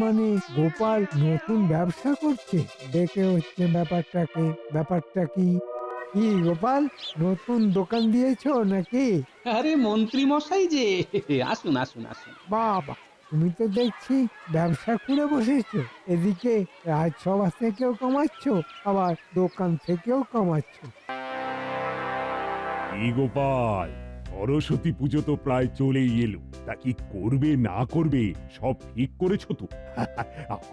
মানে গোপাল নতুন ব্যবসা করছে? দেখে হচ্ছে ব্যাপারটা কি? কি গোপাল, নতুন দোকান দিয়েছো নাকি? আরে মন্ত্রী মশাই যে, আসুন আসুন আসুন। বাবা, তুমি তো দেখছি ব্যবসা খুলে বসেছো। এদিকে রাজসভা থেকেও কামাচ্ছ, আবার দোকান থেকেও কামাচ্ছ। এই গোপাল, সরস্বতী পুজো তো প্রায় চলেই এলো। তা কি করবে না করবে সব ঠিক করেছো তো?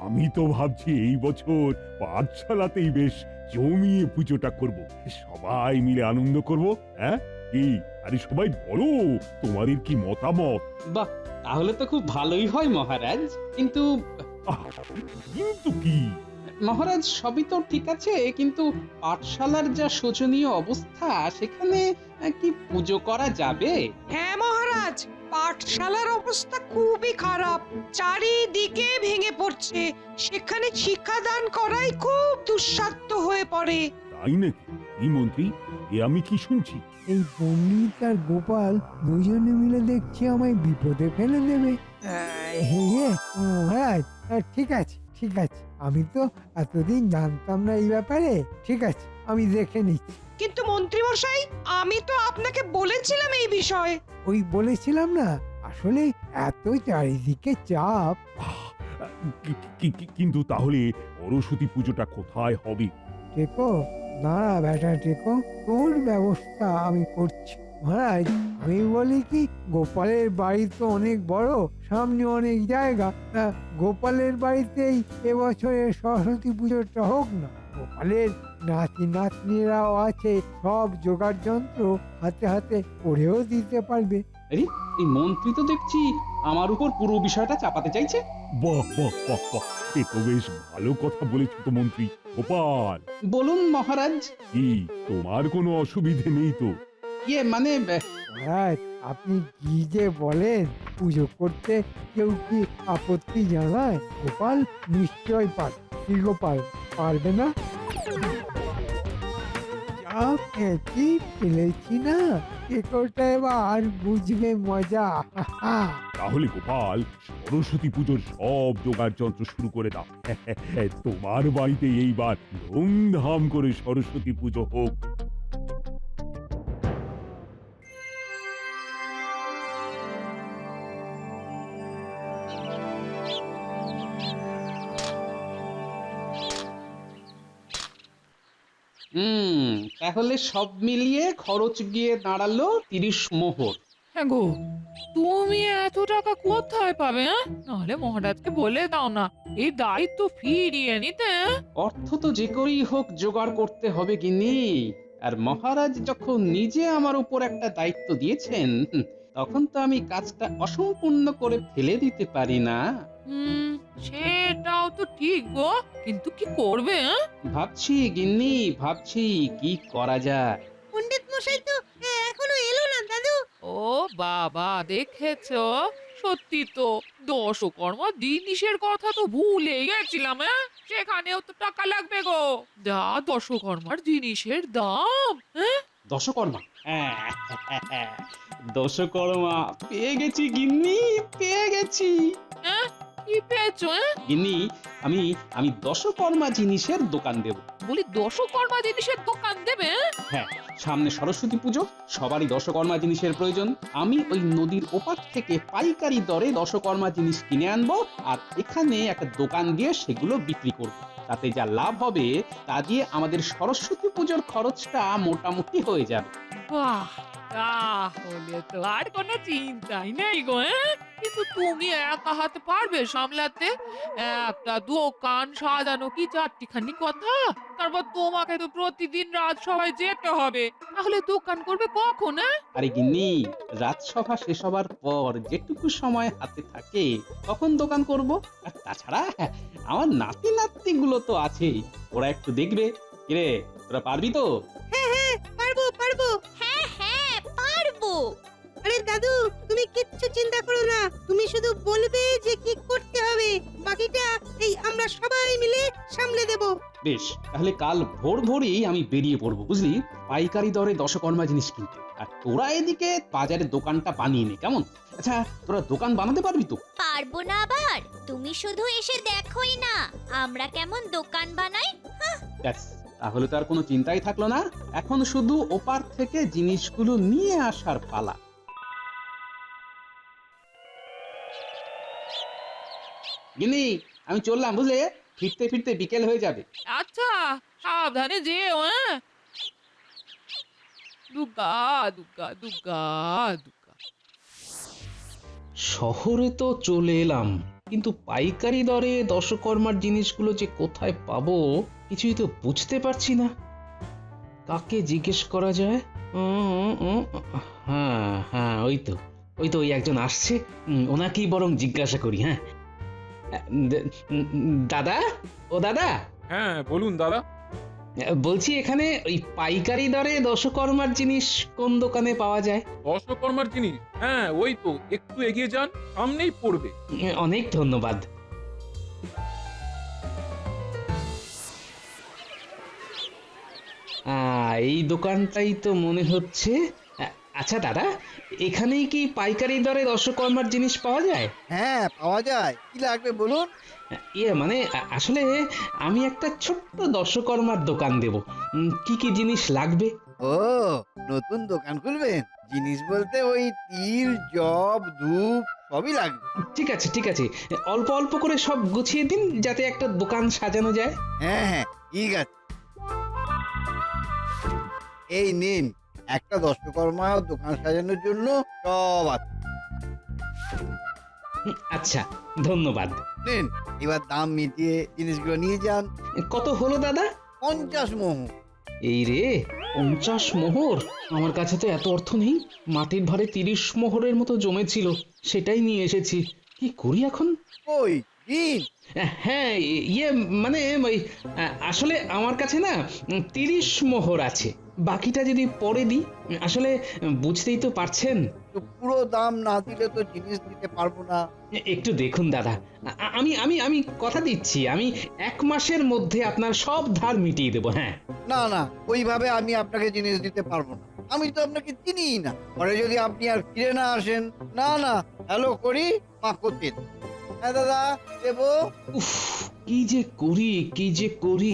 আমি তো ভাবছি এই বছর পাঠশালাতেই বেশ জমিয়ে পুজোটা করব, সবাই মিলে আনন্দ করব। হ্যাঁ, এই আরে সবাই বলো তোমাদের কি মতামত? বাহ, তাহলে তো খুব ভালোই হয় মহারাজ। কিন্তু আহ, কিন্তু কি? মহারাজ, সবই তো ঠিক আছে, কিন্তু পাঠশালার যা শোচনীয় অবস্থা, সেখানে কি পুজো করা যাবে? হ্যাঁ মহারাজ, পাঠশালার অবস্থা খুবই খারাপ, চারিদিকে ভেঙে পড়ছে। সেখানে শিক্ষাদান করাই খুব দুঃসাধ্য হয়ে পড়ে। তাই নাকি? এই মন্ত্রী, এ আমি কি শুনছি? এই পণ্ডিত আর গোপাল দুজনে মিলে দেখছি আমায় বিপদে ফেলে দেবে। মহারাজ, ঠিক আছে ঠিক আছে, আমি তো এতদিন জানতাম না এই ব্যাপারে। ঠিক আছে, আমি দেখে নিচ্ছি। কিন্তু মন্ত্রী মশাই, আমি তো আপনাকে বলেছিলাম এই বিষয়ে। ওই বলেছিলাম না, আসলে এত চারিদিকে চাপ। কিন্তু তাহলে সরস্বতী পুজোটা কোথায় হবে? টেকো, দাঁড়া বেটা টেকো, তোর ব্যবস্থা আমি করছি। মহারাজ, আমি বলি কি, গোপালের বাড়ি তো অনেক বড়, সামনে অনেক জায়গা, তা গোপালের বাড়িতেই এবছরের সরস্বতী পুজোটা হোক না। গোপালের নাতি নাতনিরাও আছে, সব জোগাড় যন্ত্র হাতে হাতে করেও দিতে পারবে। আরে, এই মন্ত্রী তো দেখছি আমার উপর পুরো বিষয়টা চাপাতে চাইছে। বাহ বাহ বাহ বাহ, এ তো বেশ ভালো কথা বলেছো তো মন্ত্রী। গোপাল, বলুন মহারাজ। কি তোমার কোনো অসুবিধে নেই তো? মানে মহারাজ, আপনি কি যে বলেন, পুজো করতে কেউ কি আপত্তি জানায়? গোপাল নিশ্চয় পারবে। কি গোপাল, পারবে না? যা ফেঁকি ফেলেছি না, কেকোটা এবার বুঝবে মজা। তাহলে গোপাল, সরস্বতী পুজোর সব জোগাড় যন্ত্র শুরু করে দাও। তোমার বাড়িতে এইবার ধুমধাম করে সরস্বতী পুজো হোক। তাহলে সব মিলিয়ে খরচ গিয়ে দাঁড়ালো 30 মোহর। হ্যাঁ গো, তুমি এত টাকা কোথায় পাবে? নাহলে মহারাজকে বলে দাও না, এই দায়িত্ব ফিরিয়ে নিতে। অর্থ তো যে করেই হোক জোগাড় করতে হবে গিন্নি। আর মহারাজ যখন নিজে আমার উপর একটা দায়িত্ব দিয়েছেন, তখন তো আমি কাজটা অসম্পূর্ণ করে ফেলে দিতে পারি না। হুম, সেটাও তো ঠিক গো, কিন্তু কি করবে? ভাবছি গিন্নি, ভাবছি কি করা যায়। পণ্ডিত মশাই তো এখনো এলো না দাদু। ও বাবা, দেখেছো, সত্যি তো দশকর্মা জিনিসের কথা তো ভুলেই গেছিলাম। সেখানেও তো টাকা লাগবে গো, যা দশকর্মার জিনিসের দাম। দশকর্মা, দশকর্মা পেয়ে গেছি গিন্নি, পেয়ে গেছি। কি পেয়েছো? গিন্নি, আমি আমি দশকর্মা জিনিসের দোকান দেব। বলি দশকর্মা জিনিসের দোকান দেবে? হ্যাঁ, সামনে সরস্বতী পুজো, সবারই দশকর্মা জিনিসের প্রয়োজন। আমি ওই নদীর ওপার থেকে পাইকারি দরে দশকর্মা জিনিস কিনে আনবো, আর এখানে একটা দোকান দিয়ে সেগুলো বিক্রি করব। তাতে যা লাভ হবে তা দিয়ে আমাদের সরস্বতী পুজোর খরচটা মোটামুটি হয়ে যাবে। বাহ, তাহলে তো আর কোনো চিন্তাই নেই গো। কিন্তু তুমি একা হাতে পারবে সামলাতে? একটা দোকান সাজানো কি চারটিখানি কথা? তারপর তোমাকে তো প্রতিদিন রাজসভায় যেতে হবে, তাহলে দোকান করবে কখন? আরে গিন্নি, রাজসভা শেষ হবার পর যেটুকু সময় হাতে থাকে তখন দোকান করব। আর তাছাড়া আমার নাতি নাতনি গুলো তো আছেই, ওরা একটু দেখবে। কিরে, তোরা পারবি তো? হ্যাঁ হ্যাঁ, পারবো পারবো। হ্যাঁ হ্যাঁ, পারবো। আরে দাদু, তুমি কিচ্ছু চিন্তা করো না, তুমি শুধু বলবে যে কি করতে হবে, বাকিটা এই আমরা সবাই মিলে সামলে দেব। বেশ, তাহলে কাল ভোর ভোরই আমি বেরিয়ে পড়বো, বুঝলি, পাইকারি দরে দশকর্মা জিনিস কিনতে। আর তোরা এদিকে বাজারে দোকানটা বানিয়ে নে, কেমন? আচ্ছা, তোরা দোকান বানাতে পারবি তো? পারবো না আবার? তুমি শুধু এসে দেখোই না আমরা কেমন দোকান বানাই। ব্যাস, তাহলে তো আর কোনো চিন্তাই থাকলো না। এখন শুধু ওপার থেকে জিনিসগুলো নিয়ে আসার পালা। গিনি, আমি চললাম, বুঝলে, ফিরতে ফিরতে বিকেল হয়ে যাবে। আচ্ছা, সাবধানে যেও, হ্যাঁ? দুর্গা দুর্গা দুর্গা দুর্গা। শহরে তো চলে এলাম, কিন্তু পাইকারি দরে দশকর্মার জিনিসগুলো যে কোথায় পাবো কিছুই তো বুঝতে পারছি না। কাকে জিজ্ঞেস করা যায়? হ্যাঁ হ্যাঁ, ওই তো ওই একজন আসছে, ওনাকেই বরং জিজ্ঞাসা করি। হ্যাঁ, দাদা, ও দাদা। হ্যাঁ বলুন দাদা। বলছি, এখানে ওই পাইকারি দরে দশকর্মার জিনিস কোন দোকানে পাওয়া যায়? দশকর্মার জিনিস, হ্যাঁ ওই তো একটু এগিয়ে যান, সামনেই পড়বে। অনেক ধন্যবাদ। এই দোকানটাই তো মনে হচ্ছে। আচ্ছা দাদা, এখানেই কি পাইকারি দরে দশকর্মার জিনিস পাওয়া যায়? হ্যাঁ পাওয়া যায়, কি লাগবে বলুন। মানে আসলে আমি একটা ছোট্ট দশকর্মার দোকান দেব। কি কি জিনিস লাগবে? ও, নতুন দোকান খুলবেন? জিনিস বলতে ওই তিল, জব, ধূপ সবই লাগবে। ঠিক আছে ঠিক আছে, অল্প অল্প করে সব গুছিয়ে দিন যাতে একটা দোকান সাজানো যায়। হ্যাঁ হ্যাঁ ঠিক আছে, এই নিন, একটা দশকর্মা দোকান সাজানোর জন্য সব আছে। আচ্ছা, ধন্যবাদ। নিন, এবার দাম মিটিয়ে জিনিসগুলো নিয়ে যান। কত হলো দাদা? 50 মোহর। এই রে, 50 মোহর! আমার কাছে তো এত অর্থ নেই। মাটির ভারে 30 মোহরের মতো জমেছিল, সেটাই নিয়ে এসেছি। কি করি এখন? ওই দিন। হ্যাঁ, মানে ওই, আসলে আমার কাছে না 30 মোহর আছে। বাকিটা যদি পরে দিই, আসলে বুঝতেই তো পারছেন। তো পুরো দাম না দিলে তো জিনিস দিতে পারবো না। একটু দেখুন দাদা, আমি আমি আমি কথা দিচ্ছি, আমি 1 মাসের মধ্যে আপনার সব ধার মিটিয়ে দেবো। হ্যাঁ, না না, ওইভাবে আমি আপনাকে জিনিস দিতে পারবো না। আমি তো আপনাকে চিনিই না। পরে যদি আপনি আর ফিরে না আসেন, না না, হ্যালো করি, মা করতে। হ্যাঁ দাদা, দেবো। উফ, কি যে করি।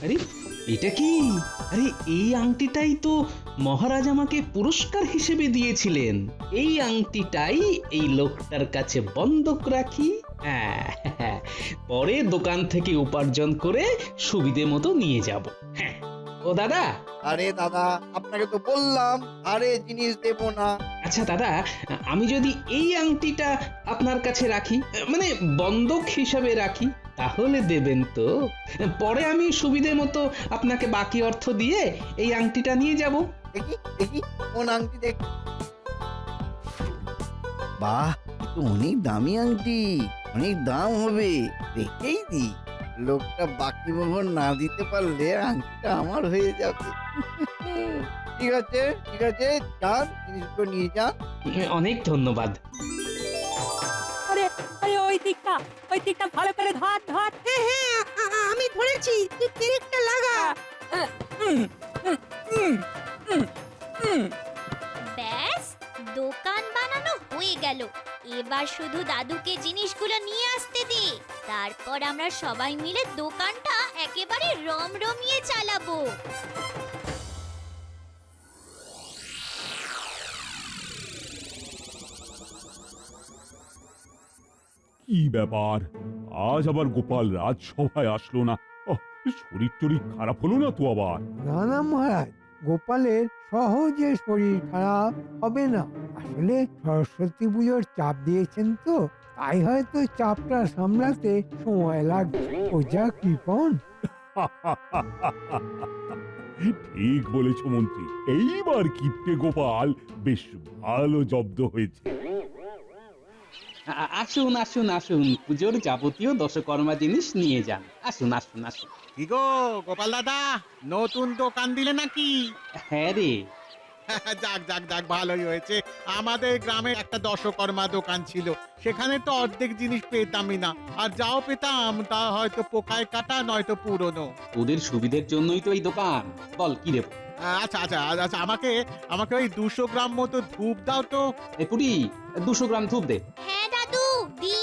আরে এটা কি? আরে এই আংটিটাই তো মহারাজ আমাকে পুরস্কার হিসেবে দিয়েছিলেন। এই আংটিটাই এই লোকটার কাছে বন্ধক রাখি। হ্যাঁ, পরে দোকান থেকে উপার্জন করে সুবিধে মতো নিয়ে যাব। হ্যাঁ, ও দাদা। আরে দাদা, আপনাকে তো বললাম আরে জিনিস দেবো না। আচ্ছা দাদা, আমি যদি এই আংটিটা আপনার কাছে রাখি, মানে বন্ধক হিসাবে রাখি, তাহলে দেবেন তো? পরে আমি সুবিধে মতো আপনাকে বাকি অর্থ দিয়ে এই আংটিটা নিয়ে যাব। দেখি দেখি কোন আংটি দেখ। বাহ, এ তো অনেক দামি আংটি, অনেক দাম হবে। দেখেই দি, লোকটা বাকি মোহর না দিতে পারলে আংটিটা আমার হয়ে যাবে। ঠিক আছে ঠিক আছে, যান, জিনিসগুলো নিয়ে যান। অনেক ধন্যবাদ। আরে আরে ওই দিকটা ভালো করে ধর ধর। হ্যাঁ হ্যাঁ, আমি ধরেছি, তুই পেরেকটা লাগা। ব্যাস, দোকান বানানো হয়ে গেল। এবার শুধু দাদুকে জিনিসগুলো নিয়ে আসতে দে, তারপর আমরা সবাই মিলে দোকানটা একেবারে রমরমিয়ে চালাবো। কি ব্যাপার, আজ আবার গোপাল রাজসভায় আসলো না? শরীর টরীর খারাপ হলো না তো আবার? না না মহারাজ, গোপালের সহজে শরীর খারাপ হবে না। আসলে সরস্বতী পুজোর চাপ দিয়েছেন তো, তাই হয়তো চাপটা সামলাতে সময় লাগবে। ও যা কৃপণ। ঠিক বলেছ মন্ত্রী, এইবার কিপ্টে গোপাল বেশ ভালো জব্দ হয়েছে। আসুন আসুন আসুন, পুজোর যাবতীয় দশকর্মা জিনিস নিয়ে যান। আসুন আসুন আসুন। কি গো গোপাল দাদা, নতুন দোকান দিলে নাকি? হ্যাঁ রে, যাক যাক যাক, ভালোই হয়েছে। আমাদের গ্রামে একটা দশকর্মা দোকান ছিল, সেখানে তো অর্ধেক জিনিস পেতামই না, আর যাও পেতাম তা হয়তো পোকায় কাটা নয়তো পুরনো। তোদের সুবিধের জন্যই তো এই দোকান। বল কি দেবো? আচ্ছা আচ্ছা আচ্ছা, আমাকে আমাকে ওই 200 গ্রাম মতো ধূপ দাও তো। এ পুরি, 200 গ্রাম ধূপ দে। হ্যাঁ দাদু, দি।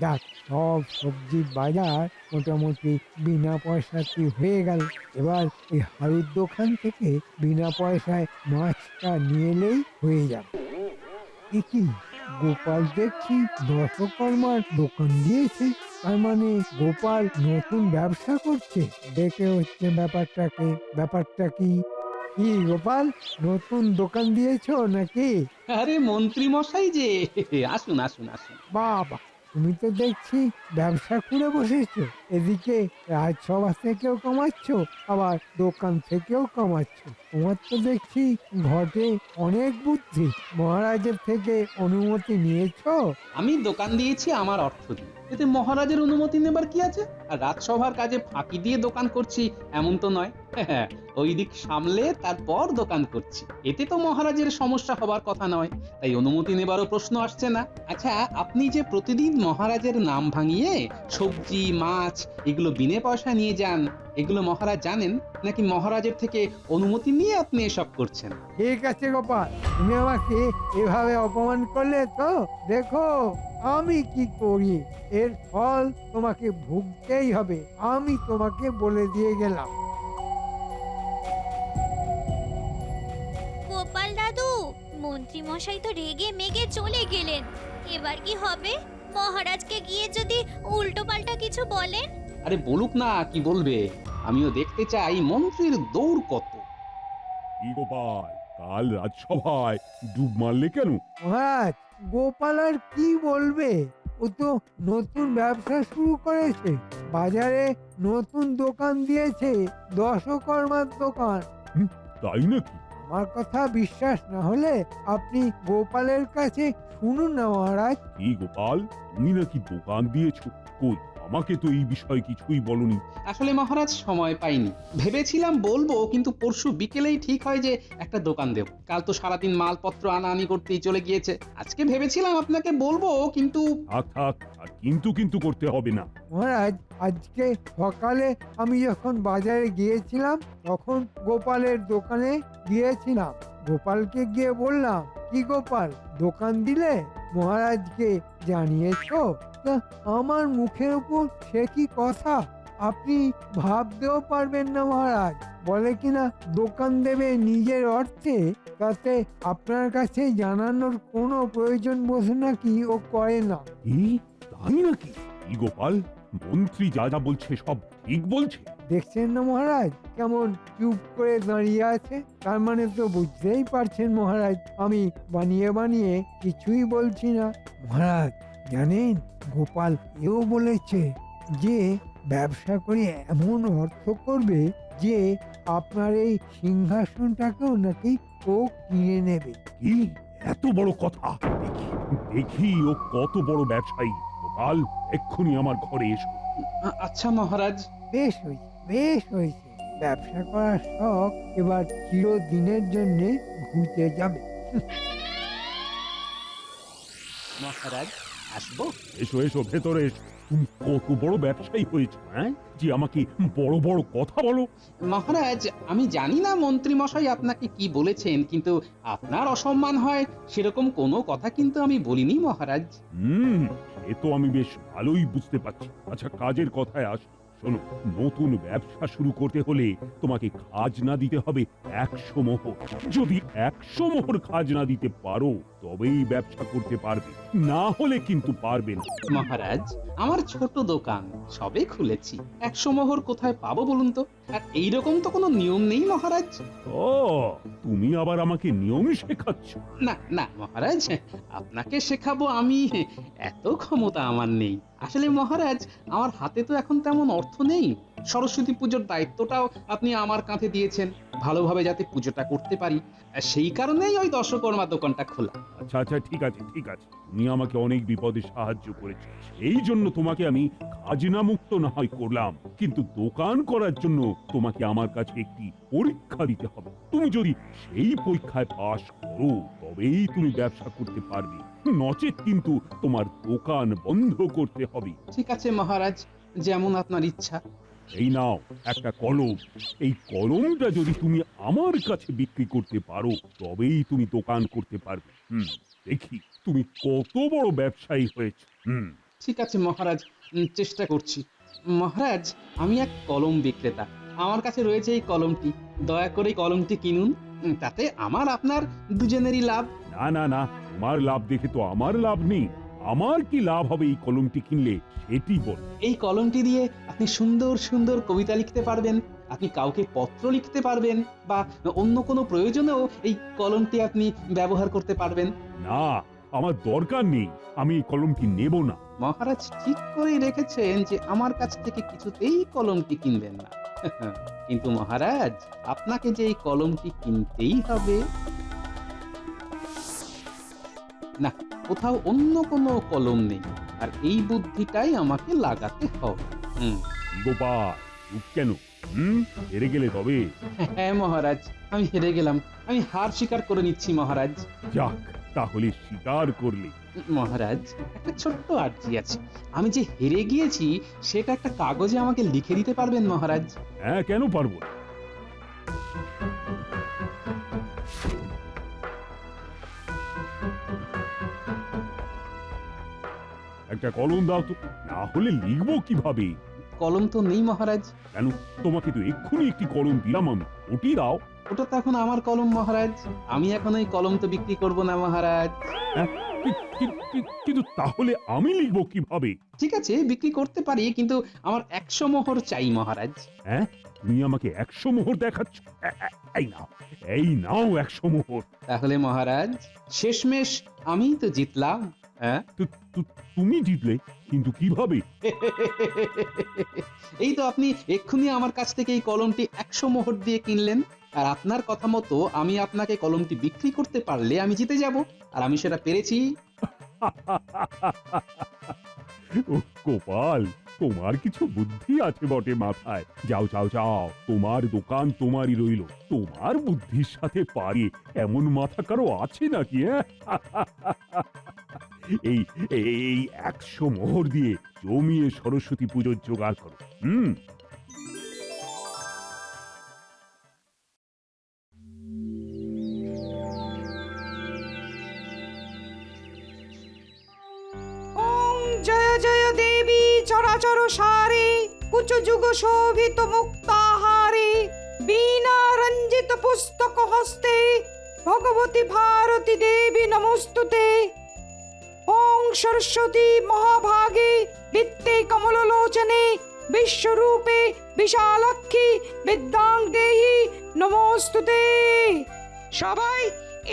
যাক, সব সবজির বাজার মোটামুটি বিনা পয়সাতে হয়ে গেল। এবার এই হাড়ুর দোকান থেকে বিনা পয়সায় মাছটা নিয়ে এলেই হয়ে যাবে। কি গোপাল দেখছি দশকর্মার দোকান দিয়েছে, তার মানে গোপাল নতুন ব্যবসা করছে। দেখে হচ্ছে ব্যাপারটা কি কি গোপাল, নতুন দোকান দিয়েছো নাকি? আরে মন্ত্রী মশাই যে, আসুন আসুন আসুন। বাবা, তুমি তো দেখছি ব্যবসা করে বসেছো। এদিকে রাজসভা থেকেও কামাচ্ছ, আবার দোকান থেকেও কামাচ্ছ। তোমার তো দেখছি ঘটে অনেক বুদ্ধি। মহারাজের থেকে অনুমতি নিয়েছো? আমি দোকান দিয়েছি আমার অর্থ দিয়ে, এতে মহারাজের অনুমতি নেবার কি আছে? আর রাজসভার কাজে ফাঁকি দিয়ে দোকান করছি এমন তো নয়। ওই দিক সামলে তারপর দোকান করছি, এতে তো মহারাজের সমস্যা হবার কথা নয়, তাই অনুমতি নেবারও প্রশ্ন আসছে না। আচ্ছা, আপনি যে প্রতিদিন মহারাজের নাম ভাঙিয়ে সবজি মাছ এগুলো বিনে পয়সা নিয়ে যান, এগুলো মহারাজ জানেন নাকি মহারাজের থেকে অনুমতি নিয়ে আপনি এসব করছেন? ঠিক আছে গোপাল, তুমি আমাকে এভাবে অপমান করলে তো দেখো আমি কি করি। এর ফল তোমাকে ভুগতেই হবে, আমি তোমাকে বলে দিয়ে গেলাম। গোপাল দাদু, মন্ত্রী মশাই তো রেগে মেগে চলে গেলেন। এবার কি হবে? মহারাজকে গিয়ে যদি উল্টো পাল্টা কিছু বলেন? আরে বলুক না, কি বলবে, আমিও দেখতে চাই মন্ত্রীর দৌড় কত। কি গোপাল, কাল রাজসভায় ডুব মারলে কেন? মহারাজ, গোপাল আর কি বলবে? ও তো নতুন ব্যবসা শুরু করেছে, বাজারে নতুন দোকান দিয়েছে, দশকর্মার দোকান। তাই নাকি? আমার কথা বিশ্বাস না হলে আপনি গোপালের কাছে শুনুন না মহারাজ। কি গোপাল, তুমি নাকি দোকান দিয়েছো? কই, আমাকে তো এই বিষয়ে কিছুই বলনি। আসলে মহারাজ সময় পাইনি, ভেবেছিলাম বলবো, কিন্তু পরশু বিকেলেই ঠিক হয় যে একটা দোকান দেব। কাল তো সারাদিন মালপত্র আনাআনি করতেই চলে গিয়েছে। আজকে ভেবেছিলাম আপনাকে বলবো, কিন্তু থাক থাক, আর কিন্তু করতে হবে না। মহারাজ, আজকে সকালে আমি যখন বাজারে গিয়েছিলাম তখন গোপালের দোকানে গিয়েছিলাম। গোপালকে গিয়ে বললাম, কি গোপাল, দোকান দিলে? মহারাজকে জানিয়েছো? তা আমার মুখের উপর সে কি কথা, আপনি ভাবতেও পারবেন না মহারাজ। বলে কিনা দোকান দেবে নিজের অর্থে, তাতে আপনার কাছে জানানোর কোনো প্রয়োজন বোধ নাকি ও করে না। কি, তাই নাকি? কি গোপাল, মন্ত্রী যা যা বলছে সব ঠিক বলছে? দেখছেন না মহারাজ কেমন চুপ করে দাঁড়িয়ে আছে? তার মানে তো বুঝতেই পারছেন মহারাজ আমি বানিয়ে বানিয়ে কিছুই বলছি না। মহারাজ জানেন, গোপাল এও বলেছে যে ব্যবসা করে এমন অর্থ করবে যে আপনার এই সিংহাসনটাকেও নাকি ও কিনে নেবে। কি, এত বড় কথা? দেখি দেখি ও কত বড় ব্যবসায়ী। গোপাল, এক্ষুনি আমার ঘরে এসো। আচ্ছা মহারাজ। বেশ হয়েছে, বেশ হয়েছে। ব্যবসা করার শখ এবার চিরদিনের জন্য ঘুচে যাবে। মহারাজ, আসবো? এসো এসো, ভেতরে এসো। তুমি কত বড় ব্যবসায়ী হয়েছো, হ্যাঁ, যে আমাকে বড় বড় কথা বলো? মহারাজ, আমি জানি না মন্ত্রী মশাই আপনাকে কি বলেছেন, কিন্তু আপনার অসম্মান হয় সেরকম কোনো কথা কিন্তু আমি বলিনি মহারাজ। এ তো আমি বেশ ভালোই বুঝতে পারছি। আচ্ছা, কাজের কথায় আস। শোনো, নতুন ব্যবসা শুরু করতে হলে তোমাকে খাজনা দিতে হবে 100 মোহর। যদি 100 মোহর খাজনা দিতে পারো তবেই ব্যবসা করতে পারবে, না হলে কিন্তু পারবে না। মহারাজ, আমার ছোট দোকান সবে খুলেছি, 100 মোহর কোথায় পাবো বলুন তো? আর এইরকম তো কোনো নিয়ম নেই মহারাজ। ও, তুমি আবার আমাকে নিয়ম শেখাচ্ছ? না না মহারাজ, আপনাকে শেখাবো আমি, এত ক্ষমতা আমার নেই। আসলে মহারাজ, আমার হাতে তো এখন তেমন অর্থ নেই, সরস্বতী পুজোর দায়িত্বটাও আপনি আমার কাঁধে দিয়েছেন, ভালোভাবে যাতে পুজোটা করতে পারি, আর সেই কারণেই ওই দশকর্মা দোকানটা খোলা। আচ্ছা আচ্ছা, ঠিক আছে ঠিক আছে, তুমি আমাকে অনেক বিপদে সাহায্য করেছো, এই জন্য তোমাকে আমি খাজনা মুক্ত না হয় করলাম, কিন্তু দোকান করার জন্য তোমাকে আমার কাছে একটি পরীক্ষা দিতে হবে। তুমি যদি সেই পরীক্ষায় পাশ করো তবেই তুমি ব্যবসা করতে পারবে, নচেত কিন্তু তোমার দোকান বন্ধ করতে হবে। ঠিক আছে মহারাজ, যেমন আপনার ইচ্ছা। এই নাও একটা কলম, এই কলমটা যদি তুমি আমার কাছে বিক্রি করতে পারো তবেই তুমি দোকান করতে পারবে। দেখি তুমি কত বড় ব্যবসায়ী হয়েছে। ঠিক আছে মহারাজ, চেষ্টা করছি। মহারাজ, আমি এক কলম বিক্রেতা, আমার কাছে রয়েছে এই কলমটি, দয়া করে এই কলমটি কিনুন, তাতে আমার আপনার দুজনেরই লাভ। না না না, তোমার লাভ দেখে তো আমার লাভ নেই, আমার কি লাভ হবে এই কলমটি কিনলে সেটি বল। এই কলমটি দিয়ে আপনি সুন্দর সুন্দর কবিতা লিখতে পারবেন, আপনি কাউকে পত্র লিখতে পারবেন, বা অন্য কোনো প্রয়োজনেও এই কলমটি আপনি ব্যবহার করতে পারবেন। না, আমার দরকার নেই, আমি এই কলমটি নেব না। মহারাজ ঠিক করেই রেখেছেন যে আমার কাছ থেকে কিছুতেই কলমটি কিনবেন না। কিন্তু মহারাজ, আপনাকে যে এই কলমটি কিনতেই হবে। না, কোথাও অন্য কোনো কলম নেই, আর এই বুদ্ধিটাই আমাকে লাগাতে হবে। গোপাল, চুপ কেন? হেরে গেলে তবে? হ্যাঁ মহারাজ, আমি হেরে গেলাম, আমি হার স্বীকার করে নিচ্ছি মহারাজ। যাক, তাহলে স্বীকার করলে। মহারাজ, একটা ছোট্ট আর্জি আছে, আমি যে হেরে গিয়েছি সেটা একটা কাগজে আমাকে লিখে দিতে পারবেন মহারাজ? হ্যাঁ, কেন পারবো না। একটা কলম দাও তো, না হলে লিখবো কিভাবে? কলম তো নেই মহারাজ। কেন? তোমাকে তো এক্ষুনি একটি কলম দিলাম আমি, ওটি দাও। ওটা তো এখন আমার কলম মহারাজ, আমি এখন ওই কলম তো বিক্রি করব না মহারাজ। কিন্তু তাহলে আমি লিখবো কিভাবে? ঠিক আছে, বিক্রি করতে পারি, কিন্তু আমার 100 মোহর চাই মহারাজ। হ্যাঁ, তুমি আমাকে 100 মোহর দেখাচ্ছ? এই নাও 100 মোহর। তাহলে মহারাজ, শেষমেশ আমি তো জিতলাম। হ্যাঁ, তুমি জিতলে, কিন্তু কিভাবে? এই তো আপনি এক্ষুনি আমার কাছ থেকে এই কলমটি 100 মোহর দিয়ে কিনলেন, আর আপনার কথা মতো আমি আপনাকে কলমটি বিক্রি করতে পারলে আমি জিতে যাব, আর আমি সেটা পেরেছি। গোপাল, তোমার কিছু বুদ্ধি আছে বটে মাথায়। যাও যাও যাও, তোমার দোকান তোমারই রইল, তোমার বুদ্ধির সাথে পারে এমন মাথা কারো আছে নাকি? এই এই 100 মোহর দিয়ে জমিয়ে সরস্বতী পুজোর জোগাড় করো। জয় জয় দেবী চরাচর সারে, কুচ যুগ শোভিত মুক্তাহারে, বীণা রঞ্জিত পুস্তক হস্তে, ভগবতী ভারতী দেবী নমস্তুতে। ওং সরস্বতী মহাভাগে বিত্তে কমললোচনে, বিশ্বরূপে বিশালাক্ষী বিদ্যাং দেহি নমস্তুতে। সবাই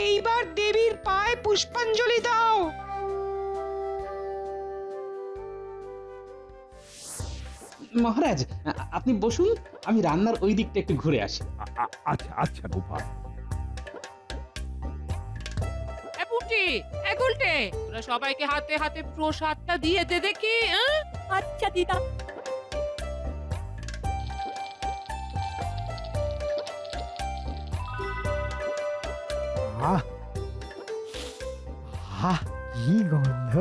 এইবার দেবীর পায়ে পুষ্পাঞ্জলি দাও। মহারাজ, আপনি বসুন, আমি রান্নার ওই দিকটা একটু ঘুরে আসি। আচ্ছা আচ্ছা গোপাল। গুলটে, তোরা সবাইকে হাতে হাতে প্রসাদটা দিয়ে দে দেখি। আচ্ছা দিদা। আহ আহ, কি গন্ধ!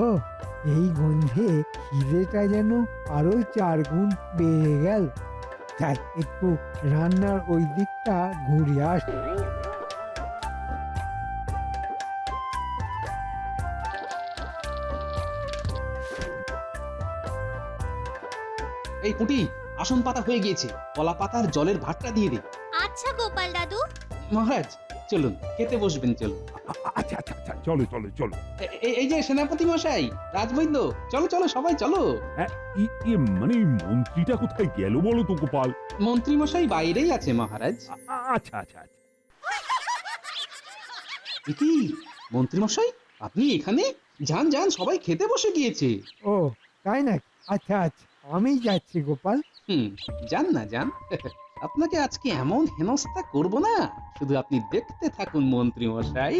এই গন্ধে খিদেটা যেন আরো 4 গুণ বেড়ে গেল। তাই একটু রান্নার ওই দিকটা ঘুরে আসি। এই পুটি, আসন পাতা হয়ে গিয়েছে, কলা পাতার জলের ভাতটা দিয়ে দে। আচ্ছা গোপাল দাদু। মহারাজ, চলুন খেতে বসবেন, চলুন। আচ্ছা আচ্ছা আচ্ছা, চলো চলো চলো। এই যে সেনাপতি মশাই, রাজবৈদ্য, চলো চলো সবাই চলো। মানে মন্ত্রীটা কোথায় গেল বলো তো গোপাল? মন্ত্রী মশাই বাইরেই আছে মহারাজ। আচ্ছা আচ্ছা আচ্ছা। কি মন্ত্রী মশাই, আপনি এখানে? যান যান, সবাই খেতে বসে গিয়েছে। ও তাই নাকি? আচ্ছা আচ্ছা, আমি যাচ্ছি গোপাল। যান না যান। আপনাকে আজকে এমন হেনস্থা করব না, শুধু আপনি দেখতে থাকুন মন্ত্রী মশাই।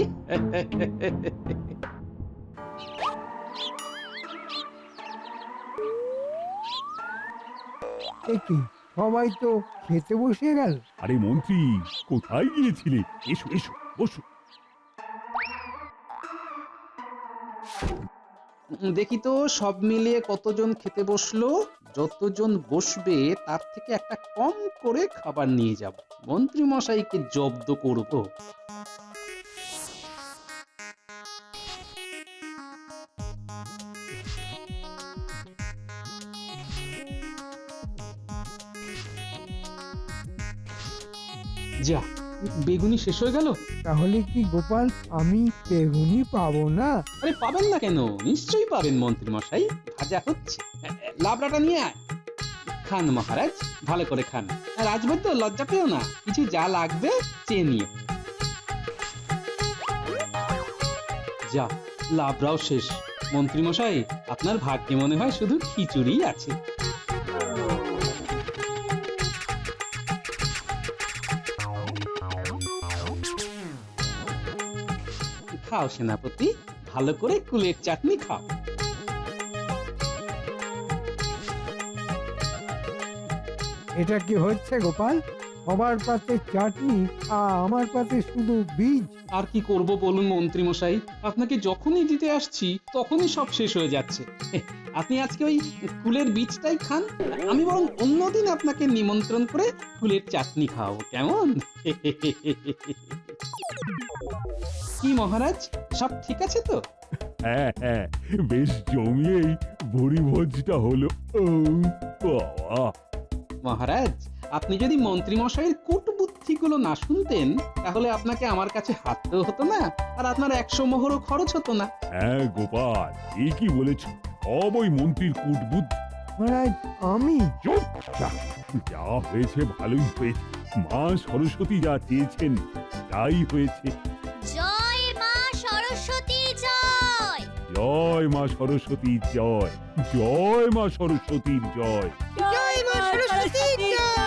এ কি, সবাই তো খেতে বসে গেল। আরে মন্ত্রী, কোথায় গিয়েছিলে? এসো এসো, বসো। দেখি তো সব মিলিয়ে কতজন খেতে বসলো। যতজন বসবে তার থেকে একটা কম করে খাবার নিয়ে যাব, মন্ত্রী মশাইকে জব্দ করব। যা, বেগুনি শেষ হয়ে গেল। তাহলে কি গোপাল আমি বেগুনি পাবো না? আরে পাবেন না কেন, নিশ্চয়ই পাবেন মন্ত্রী মশাই। ভাজা হচ্ছে, লাবড়াটা নিয়ে আয়। খান মহারাজ, ভালো করে খান। আর রাজবৈদ্য লজ্জা পেও না, কিছু যা লাগবে চেয়ে নিও। যা, লাবড়াও শেষ। মন্ত্রী মশাই, আপনার ভাগ্যে মনে হয় শুধু খিচুড়ি আছে। খাও সেনাপতি, ভালো করে কুলের চাটনি খাও। এটা কি হচ্ছে গোপাল? সবার পাতে চাটনি আর আমার পাতে শুধু বীজ। আর কি করব বলুন মন্ত্রী মশাই, আপনাকে যখনই দিতে আসছি তখনই সব শেষ হয়ে যাচ্ছে। আপনি আজকে ওই কুলের বীজটাই খান, আমি বরং অন্যদিন আপনাকে নিমন্ত্রণ করে কুলের চাটনি খাওয়াবো, কেমন? কি মহারাজ, সব ঠিক আছে তো? হ্যাঁ হ্যাঁ, বেশ জমিয়েই ভুরি ভোজটা হলো। ও বাবা! মহারাজ, আপনি যদি মন্ত্রী মশাইয়ের কূটবুদ্ধিগুলো না শুনতেন তাহলে আপনাকে আমার কাছে হাঁটতেও হতো না, আর আপনার 100 মোহরও খরচ হতো না। হ্যাঁ গোপাল, ঠিকই বলেছ। সব ওই মন্ত্রীর কূটবুদ্ধি। মহারাজ আমি চুপ! যা হয়েছে ভালোই হয়েছে। মা সরস্বতী যা চেয়েছেন তাই হয়েছে। জয় মা সরস্বতী জয়। জয় মা সরস্বতীর জয়, জয় মা সরস্বতীর জয়। জয় মা সরস্বতী জয়।